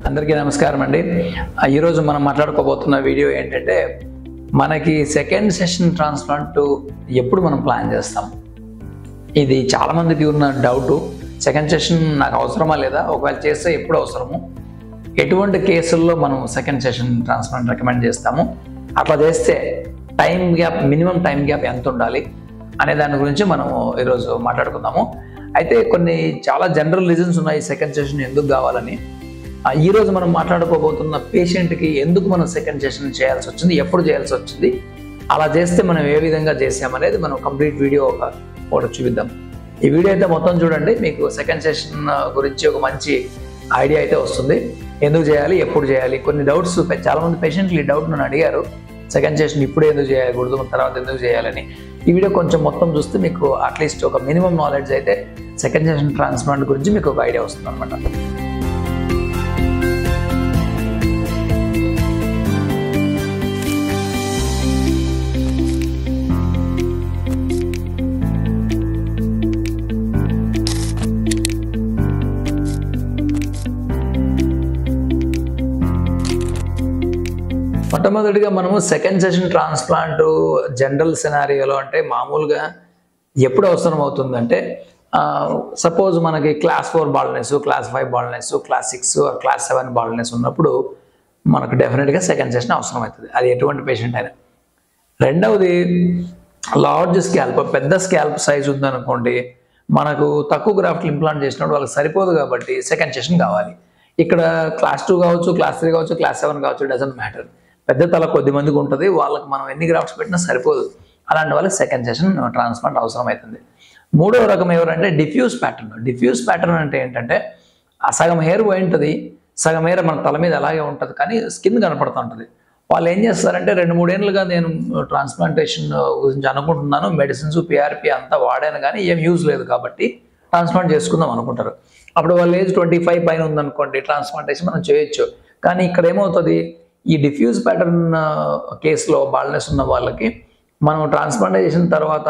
అందరికీ నమస్కారం అండి. ఈరోజు మనం మాట్లాడుకోబోతున్న వీడియో ఏంటంటే మనకి సెకండ్ సెషన్ ట్రాన్స్ప్లాంట్ ఎప్పుడు మనం ప్లాన్ చేస్తాం. ఇది చాలామందికి ఉన్న డౌటు. సెకండ్ సెషన్ నాకు అవసరమా లేదా, ఒకవేళ చేస్తే ఎప్పుడు అవసరము, ఎటువంటి కేసుల్లో మనం సెకండ్ సెషన్ ట్రాన్స్ప్లాంట్ రికమెండ్ చేస్తాము, అట్లా చేస్తే time gap, minimum time gap ఎంత ఉండాలి అనే దాని గురించి మనం ఈరోజు మాట్లాడుకుందాము. అయితే కొన్ని చాలా జనరల్ రీజన్స్ ఉన్నాయి సెకండ్ సెషన్ ఎందుకు కావాలని. ఈరోజు మనం మాట్లాడుకోబోతున్న పేషెంట్కి ఎందుకు మనం సెకండ్ సెషన్ చేయాల్సి వచ్చింది, ఎప్పుడు చేయాల్సి వచ్చింది, అలా చేస్తే మనం ఏ విధంగా చేసామనేది మనం కంప్లీట్ వీడియో ఒకటి చూపిద్దాం. ఈ వీడియో అయితే మొత్తం చూడండి, మీకు సెకండ్ సెషన్ గురించి ఒక మంచి ఐడియా అయితే వస్తుంది. ఎందుకు చేయాలి, ఎప్పుడు చేయాలి, కొన్ని డౌట్స్ చాలామంది పేషెంట్లు ఈ డౌట్ నన్ను అడిగారు. సెకండ్ సెషన్ ఇప్పుడు ఎందుకు చేయకూడదు, తర్వాత ఎందుకు చేయాలని. ఈ వీడియో కొంచెం మొత్తం చూస్తే మీకు అట్లీస్ట్ ఒక మినిమం నాలెడ్జ్ అయితే సెకండ్ సెషన్ ట్రాన్స్ప్లాంట్ గురించి మీకు ఒక ఐడియా వస్తుంది అనమాట. మొట్టమొదటిగా మనము సెకండ్ సెషన్ ట్రాన్స్ప్లాంట్ జనరల్ సినారియోలో అంటే మామూలుగా ఎప్పుడు అవసరం అవుతుందంటే, సపోజ్ మనకి class 4 baldness, class 5 baldness, class 6 class 7 baldness ఉన్నప్పుడు మనకు డెఫినెట్గా సెకండ్ సెషన్ అవసరం అవుతుంది, అది ఎటువంటి పేషెంట్ అయినా. రెండవది, లార్జ్ స్కాల్ప్, పెద్ద స్కాల్ప్ సైజ్ ఉందనుకోండి, మనకు తక్కువ గ్రాఫ్ట్లు ఇంప్లాంట్ చేసినప్పుడు వాళ్ళకి సరిపోదు కాబట్టి సెకండ్ సెషన్ కావాలి. ఇక్కడ క్లాస్ 2 కావచ్చు, క్లాస్ 3 కావచ్చు, క్లాస్ 7 కావచ్చు, డజంట్ మ్యాటర్. పెద్ద తల కొద్ది మందికి ఉంటుంది, వాళ్ళకి మనం ఎన్ని గ్రాఫ్ట్స్ పెట్టినా సరిపోదు. అలాంటి వాళ్ళకి సెకండ్ సెషన్ ట్రాన్స్ప్లాంట్ అవసరం అవుతుంది. మూడవ రకం ఎవరంటే డిఫ్యూజ్ ప్యాటర్న్. డిఫ్యూజ్ ప్యాటర్న్ అంటే ఏంటంటే, సగం హెయిర్ పోయి ఉంటుంది, సగం హెయిర్ మన తల మీద అలాగే ఉంటుంది, కానీ స్కిన్ కనపడుతూ ఉంటుంది. వాళ్ళు ఏం చేస్తారంటే, 2-3 ఏళ్ళుగా నేను ట్రాన్స్ప్లాంటేషన్ గురించి అనుకుంటున్నాను, మెడిసిన్స్ పిఆర్పి అంతా వాడాను కానీ ఏం యూజ్ లేదు కాబట్టి ట్రాన్స్ప్లాంట్ చేసుకుందాం అనుకుంటారు. అప్పుడు వాళ్ళ ఏజ్ 25 పైన ఉందనుకోండి, ట్రాన్స్ప్లాంటేషన్ మనం చేయొచ్చు. కానీ ఇక్కడ ఏమవుతుంది, ఈ డిఫ్యూజ్ ప్యాటర్న్ కేసులో బాల్నెస్ ఉన్న వాళ్ళకి మనం ట్రాన్స్ప్లాంట్ చేసిన తర్వాత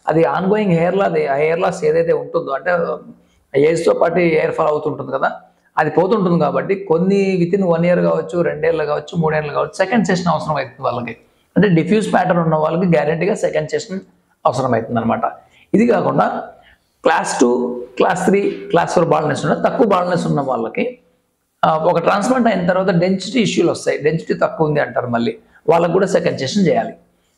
అది ఆన్గోయింగ్ హెయిర్ లాస్ ఏదైతే ఉంటుందో, అంటే ఏజ్తో పాటు హెయిర్ ఫాల్ అవుతుంటుంది కదా, అది పోతుంటుంది. కాబట్టి కొన్ని వితిన్ 1 ఇయర్ కావచ్చు, 2 ఏళ్ళు కావచ్చు, 3 ఏళ్ళు కావచ్చు, సెకండ్ సెషన్ అవసరం అవుతుంది వాళ్ళకి. అంటే డిఫ్యూజ్ ప్యాటర్న్ ఉన్న వాళ్ళకి గ్యారెంటీగా సెకండ్ సెషన్ అవసరం అవుతుంది అనమాట. ఇది కాకుండా క్లాస్ 2, క్లాస్ 3, క్లాస్ 4 బాల్నెస్ ఉన్న, తక్కువ బాల్నెస్ ఉన్న వాళ్ళకి ఒక ట్రాన్స్ప్లాంట్ అయిన తర్వాత డెన్సిటీ ఇష్యూలు వస్తాయి, డెన్సిటీ తక్కువ ఉంది అంటారు, మళ్ళీ వాళ్ళకు కూడా సెకండ్ సెషన్ చేయాలి.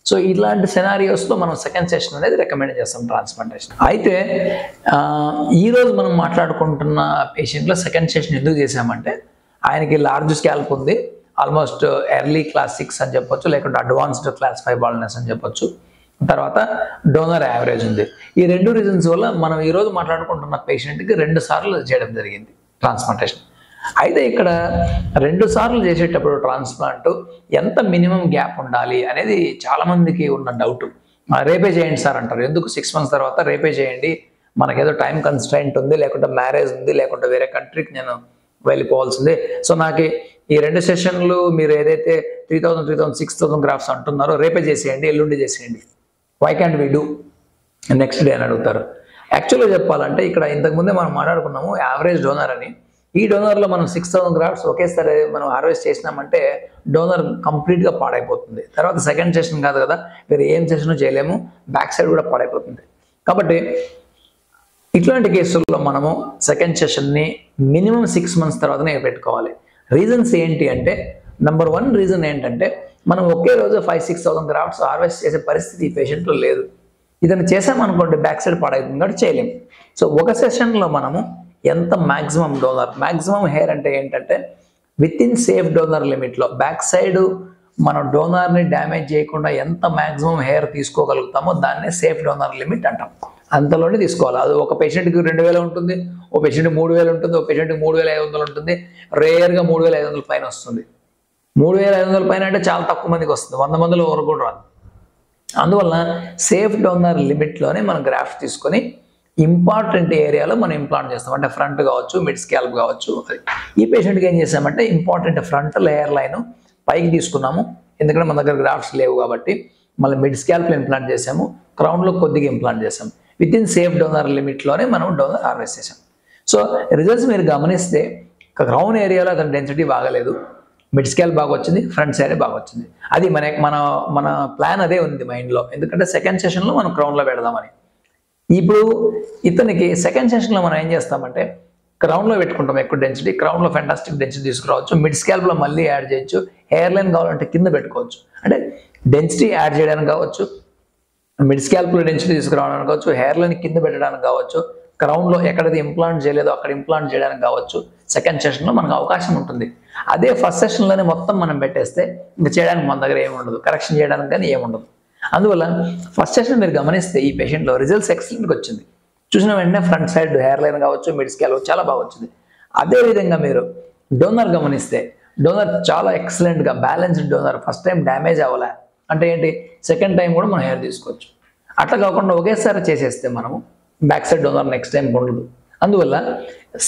సో ఇలాంటి సినారియోస్లో మనం సెకండ్ సెషన్ అనేది రికమెండ్ చేస్తాం ట్రాన్స్ప్లాంటేషన్. అయితే ఈరోజు మనం మాట్లాడుకుంటున్న పేషెంట్లో సెకండ్ సెషన్ ఎందుకు చేసామంటే, ఆయనకి లార్జ్ స్కాల్ప్ ఉంది, ఆల్మోస్ట్ ఎర్లీ క్లాస్ 6 అని చెప్పొచ్చు, లేకుంటే అడ్వాన్స్డ్ క్లాస్ 5 బాల్నెస్ అని చెప్పొచ్చు, తర్వాత డోనర్ యావరేజ్ ఉంది. ఈ 2 రీజన్స్ వల్ల మనం ఈరోజు మాట్లాడుకుంటున్న పేషెంట్కి 2 సార్లు చేయడం జరిగింది ట్రాన్స్ప్లాంటేషన్. అయితే ఇక్కడ 2 సార్లు చేసేటప్పుడు ట్రాన్స్ప్లాంట్ ఎంత మినిమం గ్యాప్ ఉండాలి అనేది చాలామందికి ఉన్న డౌట్. రేపే చేయండి సార్ అంటారు. ఎందుకు 6 months తర్వాత రేపే చేయండి, మనకేదో టైం కన్స్ట్రైంట్ ఉంది, లేకుంటే మ్యారేజ్ ఉంది, లేకుంటే వేరే కంట్రీకి నేను వెళ్ళిపోవాల్సింది, సో నాకు ఈ 2 సెషన్లు మీరు ఏదైతే 3000, 6000 గ్రాఫ్స్ అంటున్నారో రేపే చేసేయండి, ఎల్లుండి చేసేయండి, why can't we do next day అని అడుగుతారు. యాక్చువల్గా చెప్పాలంటే ఇక్కడ ఇంతకుముందే మనం మాట్లాడుకున్నాము యావరేజ్ డోనర్ అని. ఈ డోనర్లో మనం 6000 గ్రాఫ్ట్స్ ఒకేసారి మనం హార్వెస్ట్ చేసినామంటే డోనర్ కంప్లీట్గా పాడైపోతుంది. తర్వాత సెకండ్ సెషన్ కాదు కదా, వేరే ఏం సెషన్ చేయలేము, బ్యాక్ సైడ్ కూడా పాడైపోతుంది. కాబట్టి ఇట్లాంటి కేసుల్లో మనము సెకండ్ సెషన్ని మినిమం 6 months తర్వాతనే పెట్టుకోవాలి. రీజన్స్ ఏంటి అంటే, నెంబర్ 1 రీజన్ ఏంటంటే, మనం ఒకే రోజు 5-6,000 గ్రాఫ్ట్స్ హార్వెస్ట్ చేసే పరిస్థితి ఈ పేషెంట్లో లేదు. ఇదని చేసామనుకోండి బ్యాక్ సైడ్ పాడైతుంది కాబట్టి చేయలేము. సో ఒక సెషన్లో మనము ఎంత మ్యాక్సిమం డోనర్, మ్యాక్సిమం హెయిర్ అంటే ఏంటంటే విత్ ఇన్ సేఫ్ డోనర్ లిమిట్లో, బ్యాక్ సైడ్ మనం డోనర్ని డ్యామేజ్ చేయకుండా ఎంత మ్యాక్సిమం హెయిర్ తీసుకోగలుగుతామో దాన్నే సేఫ్ డోనర్ లిమిట్ అంటాం. అంతలోనే తీసుకోవాలి. అది ఒక పేషెంట్కి 2000 ఉంటుంది, ఒక పేషెంట్కి 3000 ఉంటుంది, ఒక పేషెంట్కి 3500 ఉంటుంది, రేర్గా 3500 పైన వస్తుంది. 3500 పైన అంటే చాలా తక్కువ మందికి వస్తుంది, 100 మందిలో ఎవరు కూడా రాదు. అందువల్ల సేఫ్ డోనర్ లిమిట్లోనే మనం గ్రాఫ్ట్ తీసుకొని ఇంపార్టెంట్ ఏరియాలో మనం ఇంప్లాంట్ చేస్తాం. అంటే ఫ్రంట్ కావచ్చు, మిడ్ స్కాల్ప్ కావచ్చు. ఈ పేషెంట్కి ఏం చేసామంటే ఇంపార్టెంట్ ఫ్రంటల్ హెయిర్ లైన్ పైకి తీసుకున్నాము, ఎందుకంటే మన దగ్గర గ్రాఫ్ట్స్ లేవు కాబట్టి. మళ్ళీ మిడ్ స్కాల్ప్లో ఇంప్లాంట్ చేసాము, క్రౌన్లో కొద్దిగా ఇంప్లాంట్ చేసాము. విత్ ఇన్ సేఫ్ డోనర్ లిమిట్లోనే మనం డోనర్ హార్వెస్ట్ చేసాం. సో రిజల్ట్స్ మీరు గమనిస్తే క్రౌన్ ఏరియాలో అతని డెన్సిటీ బాగలేదు, మిడ్ స్కేల్ బాగా వచ్చింది, ఫ్రంట్ సైడ్ బాగా వచ్చింది. అది మన ప్లాన్ అదే ఉంది మైండ్లో, ఎందుకంటే సెకండ్ సెషన్లో మనం క్రౌన్లో పెడదామని. ఇప్పుడు ఇతనికి సెకండ్ సెషన్లో మనం ఏం చేస్తామంటే క్రౌన్లో పెట్టుకుంటాం ఎక్కువ డెన్సిటీ, క్రౌన్లో ఫెంటాస్టిక్ డెన్సిటీ తీసుకురావచ్చు, మిడ్ స్కాల్ప్లో మళ్ళీ యాడ్ చేయొచ్చు, హెయిర్ లైన్ కావాలంటే కింద పెట్టుకోవచ్చు. అంటే డెన్సిటీ యాడ్ చేయడానికి కావచ్చు, మిడ్ స్కాల్ప్లో డెన్సిటీ తీసుకురావడానికి కావచ్చు, హెయిర్ లైన్ కింద పెట్టడానికి కావచ్చు, క్రౌన్లో ఎక్కడైతే ఇంప్లాంట్ చేయలేదో అక్కడ ఇంప్లాంట్ చేయడానికి కావచ్చు, సెకండ్ సెషన్లో మనకు అవకాశం ఉంటుంది. అదే ఫస్ట్ సెషన్లోనే మొత్తం మనం పెట్టేస్తే ఇంకా చేయడానికి మన దగ్గర ఏముండదు, కరెక్షన్ చేయడానికి కానీ ఏముండదు. అందువల్ల ఫస్ట్ సెషన్ మీరు గమనిస్తే ఈ పేషెంట్లో రిజల్ట్స్ ఎక్సలెంట్గా వచ్చింది. చూసిన వెంటనే ఫ్రంట్ సైడ్ హెయిర్ లైన్ కావచ్చు, మిడ్ స్కేల్ చాలా బాగా వచ్చింది. అదేవిధంగా మీరు డోనర్ గమనిస్తే డోనర్ చాలా ఎక్సలెంట్గా balanced donor, first time damage అవ్వలే. అంటే ఏంటి, సెకండ్ టైం కూడా మనం హెయిర్ తీసుకోవచ్చు. అట్లా కాకుండా ఒకేసారి చేసేస్తే మనము back side donor next time ఉండదు. అందువల్ల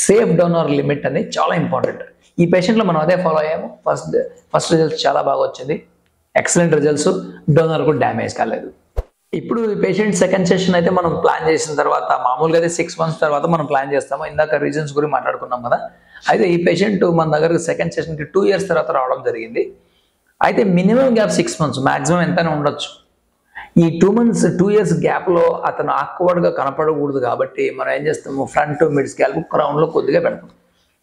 సేఫ్ డోనర్ లిమిట్ అనేది చాలా ఇంపార్టెంట్. ఈ పేషెంట్లో మనం అదే ఫాలో అయ్యాము. ఫస్ట్ రిజల్ట్స్ చాలా బాగా వచ్చింది, ఎక్సలెంట్ రిజల్ట్స్, డోనర్ కూడా డ్యామేజ్ కాలేదు. ఇప్పుడు ఈ పేషెంట్ సెకండ్ సెషన్ అయితే మనం ప్లాన్ చేసిన తర్వాత, మామూలుగా అయితే 6 months తర్వాత మనం ప్లాన్ చేస్తాము. ఇందాక రీజన్స్ గురించి మాట్లాడుకున్నాం కదా. అయితే ఈ పేషెంట్ మన దగ్గరకు సెకండ్ సెషన్కి 2 years తర్వాత రావడం జరిగింది. అయితే మినిమం గ్యాప్ 6 months, మాక్సిమం ఎంతైనా ఉండొచ్చు. ఈ 2 years గ్యాప్లో అతను ఆక్వర్డ్గా కనపడకూడదు కాబట్టి మనం ఏం చేస్తాము, ఫ్రంట్ మిడ్ స్కాల్ప్ క్రౌన్లో కొద్దిగా పెడతాం,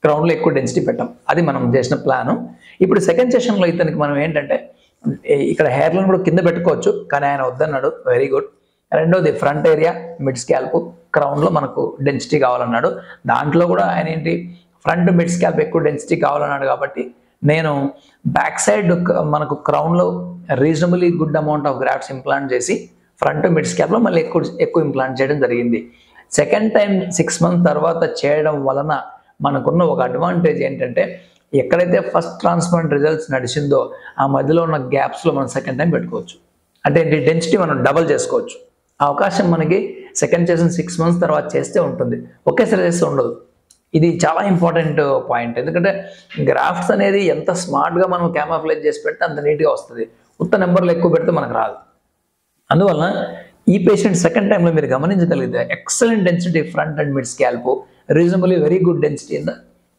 క్రౌన్లో ఎక్కువ డెన్సిటీ పెట్టాం. అది మనం చేసిన ప్లాను. ఇప్పుడు సెకండ్ సెషన్లో ఇతనికి మనం ఏంటంటే ఇక్కడ హెయిర్ లైన్ కూడా కింద పెట్టుకోవచ్చు, కానీ ఆయన వద్దన్నాడు, వెరీ గుడ్. రెండోది ఫ్రంట్ ఏరియా మిడ్ స్కాల్ప్ క్రౌన్లో మనకు డెన్సిటీ కావాలన్నాడు. దాంట్లో కూడా ఆయన ఏంటి, ఫ్రంట్ మిడ్ స్కాల్ప్ ఎక్కువ డెన్సిటీ కావాలన్నాడు కాబట్టి నేను బ్యాక్ సైడ్ మనకు క్రౌన్లో reasonably good amount of grafts implant చేసి ఫ్రంట్ మిడ్ స్కాల్ప్లో మళ్ళీ ఎక్కువ ఇంప్లాంట్ చేయడం జరిగింది. సెకండ్ టైం 6 months తర్వాత చేయడం వలన మనకున్న ఒక అడ్వాంటేజ్ ఏంటంటే, ఎక్కడైతే ఫస్ట్ ట్రాన్స్ప్లాంట్ రిజల్ట్స్ నడిచిందో ఆ మధ్యలో ఉన్న గ్యాప్స్లో మనం సెకండ్ టైం పెట్టుకోవచ్చు. అంటే డెన్సిటీ మనం డబల్ చేసుకోవచ్చు. ఆ అవకాశం మనకి సెకండ్ సెషన్ 6 months తర్వాత చేస్తే ఉంటుంది, ఒకేసారి చేస్తే ఉండదు. ఇది చాలా ఇంపార్టెంట్ పాయింట్. ఎందుకంటే గ్రాఫ్ట్స్ అనేది ఎంత స్మార్ట్గా మనం క్యామోఫ్లేజ్ చేసి పెడితే అంత నీట్గా వస్తుంది. ఉత్త నెంబర్లు ఎక్కువ పెడితే మనకు రాదు. అందువల్ల ఈ పేషెంట్ సెకండ్ టైంలో మీరు గమనించగలిగితే excellent density front and mid scalp, reasonably very good density in the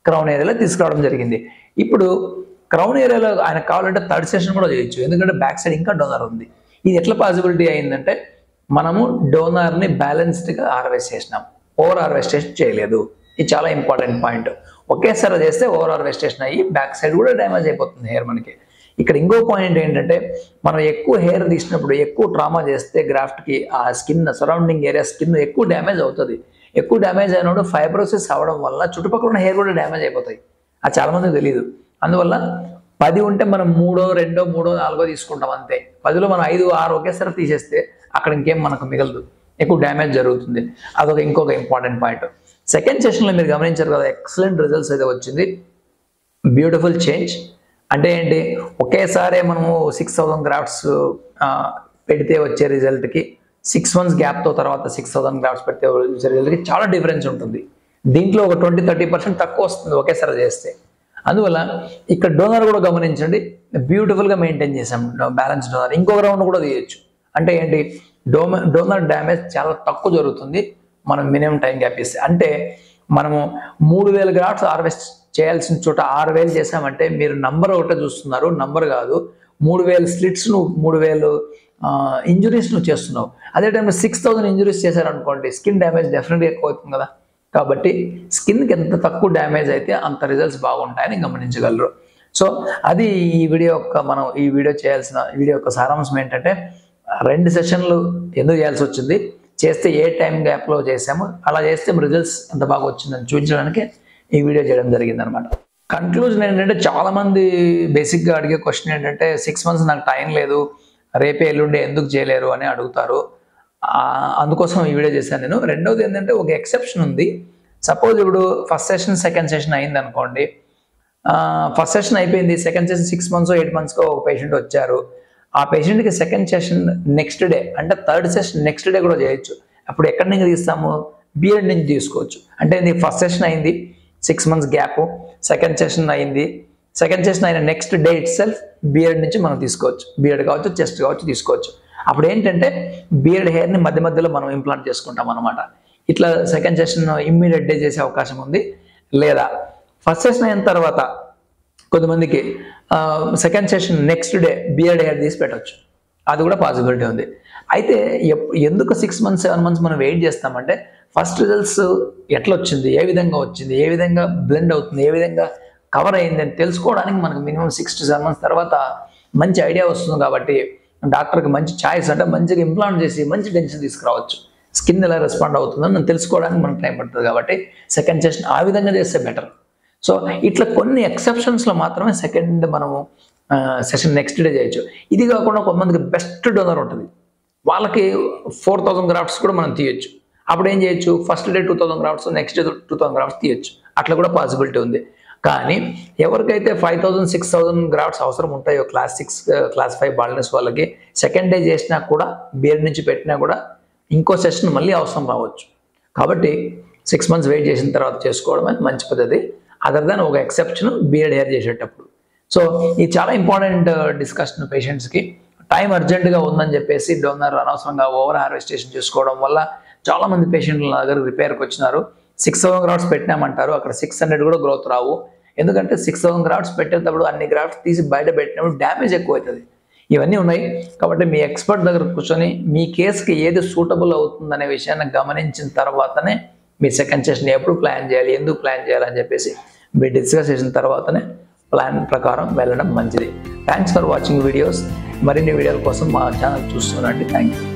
crown ఏరియాలో తీసుకురావడం జరిగింది. ఇప్పుడు క్రౌన్ ఏరియాలో ఆయన కావాలంటే థర్డ్ సెషన్ కూడా చేయొచ్చు, ఎందుకంటే బ్యాక్ సైడ్ ఇంకా డోనర్ ఉంది. ఇది ఎట్లా పాసిబిలిటీ అయిందంటే, మనము డోనర్ని బ్యాలెన్స్డ్గా హార్వెస్ట్ చేసినాం, ఓవర్ హార్వెస్టేషన్ చేయలేదు. ఇది చాలా ఇంపార్టెంట్ పాయింట్. ఒకేసారి చేస్తే ఓవర్ హార్వెస్టేషన్ అయ్యి బ్యాక్ సైడ్ కూడా డ్యామేజ్ అయిపోతుంది హెయిర్ మనకి. ఇక్కడ ఇంకో పాయింట్ ఏంటంటే, మనం ఎక్కువ హెయిర్ తీసినప్పుడు ఎక్కువ ట్రామా చేస్తే గ్రాఫ్ట్కి ఆ స్కిన్ సరౌండింగ్ ఏరియా స్కిన్ ఎక్కువ డ్యామేజ్ అవుతుంది. ఎక్కువ డ్యామేజ్ అయినప్పుడు ఫైబ్రోసిస్ అవ్వడం వల్ల చుట్టుపక్కల ఉన్న హెయిర్ కూడా డ్యామేజ్ అయిపోతాయి. అది చాలామందికి తెలియదు. అందువల్ల 10 ఉంటే మనం 3, 2, 3, 4 తీసుకుంటాం అంతే. 10లో మనం 5, 6 ఒకేసారి తీసేస్తే అక్కడ ఇంకేం మనకు మిగలదు, ఎక్కువ డ్యామేజ్ జరుగుతుంది. అదొక ఇంకొక ఇంపార్టెంట్ పాయింట్. సెకండ్ సెషన్లో మీరు గమనించారు కదా, ఎక్సలెంట్ రిజల్ట్స్ అయితే వచ్చింది, బ్యూటిఫుల్ చేంజ్. అంటే ఏంటి, ఒకేసారి మనము 6000 గ్రాఫ్ట్స్ పెడితే వచ్చే రిజల్ట్కి 6 months గ్యాప్తో తర్వాత 6000 గ్రాఫ్ట్స్ పెడితే వచ్చే రిజల్ట్కి చాలా డిఫరెన్స్ ఉంటుంది. దీంట్లో ఒక 20-30% తక్కువ వస్తుంది ఒకేసారి చేస్తే. అందువల్ల ఇక్కడ డోనర్ కూడా గమనించండి, బ్యూటిఫుల్గా మెయింటైన్ చేసాం బ్యాలెన్స్ డోనర్. ఇంకొక రౌండ్ కూడా తీయచ్చు. అంటే ఏంటి, డోనర్ డ్యామేజ్ చాలా తక్కువ జరుగుతుంది మనం మినిమం టైం గ్యాప్ ఇస్తే. అంటే మనము 3000 గ్రాఫ్ట్స్ హార్వెస్ట్ చేయాల్సిన చోట 6000 చేసామంటే మీరు నంబర్ ఒకటే చూస్తున్నారు, నంబర్ కాదు. 3000 స్లిట్స్ నువ్వు 3000 ఇంజురీస్ నువ్వు చేస్తున్నావు. అదే టైంలో 6000 ఇంజురీస్ చేశారనుకోండి, స్కిన్ డ్యామేజ్ డెఫినెట్గా ఎక్కువ అవుతుంది కదా. కాబట్టి స్కిన్కి ఎంత తక్కువ డ్యామేజ్ అయితే అంత రిజల్ట్స్ బాగుంటాయని గమనించగలరు. సో అది ఈ వీడియో చేయాల్సిన వీడియో యొక్క సారాంశం ఏంటంటే, 2 సెషన్లు ఎందుకు చేయాల్సి వచ్చింది, చేస్తే ఏ టైం గ్యాప్లో చేసాము, అలా చేస్తే రిజల్ట్స్ ఎంత బాగా వచ్చిందని చూపించడానికి ఈ వీడియో చేయడం జరిగింది అనమాట. కన్క్లూజన్ ఏంటంటే, చాలామంది బేసిక్గా అడిగే క్వశ్చన్ ఏంటంటే, 6 months నాకు టైం లేదు, రేపే ఎల్లుండే ఎందుకు చేయలేరు అని అడుగుతారు. అందుకోసం ఈ వీడియో చేశాను నేను. రెండోది ఏంటంటే, ఒక ఎక్సెప్షన్ ఉంది. సపోజ్ ఇప్పుడు ఫస్ట్ సెషన్ సెకండ్ సెషన్ అయింది అనుకోండి, ఫస్ట్ సెషన్ అయిపోయింది, సెకండ్ సెషన్ 6 months 8 months ఒక పేషెంట్ వచ్చారు. ఆ పేషెంట్కి సెకండ్ సెషన్ నెక్స్ట్ డే అంటే థర్డ్ సెషన్ నెక్స్ట్ డే కూడా చేయొచ్చు. అప్పుడు ఎక్కడి నుంచి తీస్తాము, బిఎడ్ నుంచి తీసుకోవచ్చు. అంటే ఫస్ట్ సెషన్ అయింది 6 months గ్యాప్, సెకండ్ సెషన్ అయింది, సెకండ్ సెషన్ అయిన next day itself BEd నుంచి మనం తీసుకోవచ్చు. బిఎడ్ కావచ్చు, చెస్ట్ కావచ్చు, తీసుకోవచ్చు. అప్పుడు ఏంటంటే బిఎడ్ హెయిర్ని మధ్య మధ్యలో మనం ఇంప్లాంట్ చేసుకుంటాం అనమాట. ఇట్లా సెకండ్ సెషన్ ఇమ్మీడియట్ డే చేసే అవకాశం ఉంది. లేదా ఫస్ట్ సెషన్ అయిన తర్వాత కొంతమందికి second session next day beard hair తీసి పెట్టవచ్చు, అది కూడా పాసిబిలిటీ ఉంది. అయితే ఎందుకు 6 months 7 months మనం వెయిట్ చేస్తామంటే ఫస్ట్ రిజల్ట్స్ ఎట్లా వచ్చింది, ఏ విధంగా వచ్చింది, ఏ విధంగా బ్లెండ్ అవుతుంది, ఏ విధంగా కవర్ అయింది అని తెలుసుకోవడానికి మనకు మినిమం 6 to 7 months తర్వాత మంచి ఐడియా వస్తుంది. కాబట్టి డాక్టర్కి మంచి ఛాయిస్ అంటే మంచిగా ఇంప్లాంట్ చేసి మంచి డెన్సిటీ తీసుకురావచ్చు. స్కిన్ ఎలా రెస్పాండ్ అవుతుందని మనం తెలుసుకోవడానికి మనకు టైం పడుతుంది. కాబట్టి సెకండ్ సెషన్ ఆ విధంగా చేస్తే బెటర్. సో ఇట్లా కొన్ని ఎక్సెప్షన్స్లో మాత్రమే సెకండ్ మనము సెషన్ నెక్స్ట్ డే చేయొచ్చు. ఇది కాకుండా కొంతమందికి బెస్ట్ డోనర్ ఉంటుంది, వాళ్ళకి 4000 grafts కూడా మనం తీయొచ్చు. అప్పుడు ఏం చేయొచ్చు, first day 2000 grafts, next day 2000 grafts తీయొచ్చు. అట్లా కూడా పాసిబిలిటీ ఉంది. కానీ ఎవరికైతే 5000 6000 grafts అవసరం ఉంటాయో క్లాస్ 6 క్లాస్ 5 బాల్నెస్ వాళ్ళకి సెకండ్ డే చేసినా కూడా బియర్డ్ నుంచి పెట్టినా కూడా ఇంకో సెషన్ మళ్ళీ అవసరం రావచ్చు. కాబట్టి 6 months వెయిట్ చేసిన తర్వాత చేసుకోవడం అనేది మంచి పద్ధతి. అదర్ దాన్ ఒక ఎక్సెప్షన్ బియర్డ్ హెయిర్ చేసేటప్పుడు. సో ఇది చాలా ఇంపార్టెంట్ డిస్కషన్ పేషెంట్స్కి. టైం అర్జెంటుగా ఉందని చెప్పేసి డోనర్ అనవసరంగా ఓవర్ హార్వెస్టేషన్ చేసుకోవడం వల్ల చాలామంది పేషెంట్లు నా దగ్గర రిపేర్కి వచ్చినారు. 6000 grafts పెట్టినామంటారు, అక్కడ 600 కూడా గ్రోత్ రావు. ఎందుకంటే 6000 grafts పెట్టేటప్పుడు అన్ని గ్రాఫ్ట్స్ తీసి బయట పెట్టినప్పుడు డ్యామేజ్ ఎక్కువ అవుతుంది. ఇవన్నీ ఉన్నాయి. కాబట్టి మీ ఎక్స్పర్ట్ దగ్గర కూర్చొని మీ కేసుకి ఏది సూటబుల్ అవుతుందనే విషయాన్ని గమనించిన తర్వాతనే మీ సెకండ్ సెషన్ ఎప్పుడు ప్లాన్ చేయాలి, ఎందుకు ప్లాన్ చేయాలని చెప్పేసి మీరు డిస్కస్ చేసిన తర్వాతనే ప్లాన్ ప్రకారం వెళ్ళడం మంచిది. Thanks for watching videos. మరిన్ని వీడియోల కోసం మా ఛానల్ చూస్తున్నాండి. Thank you.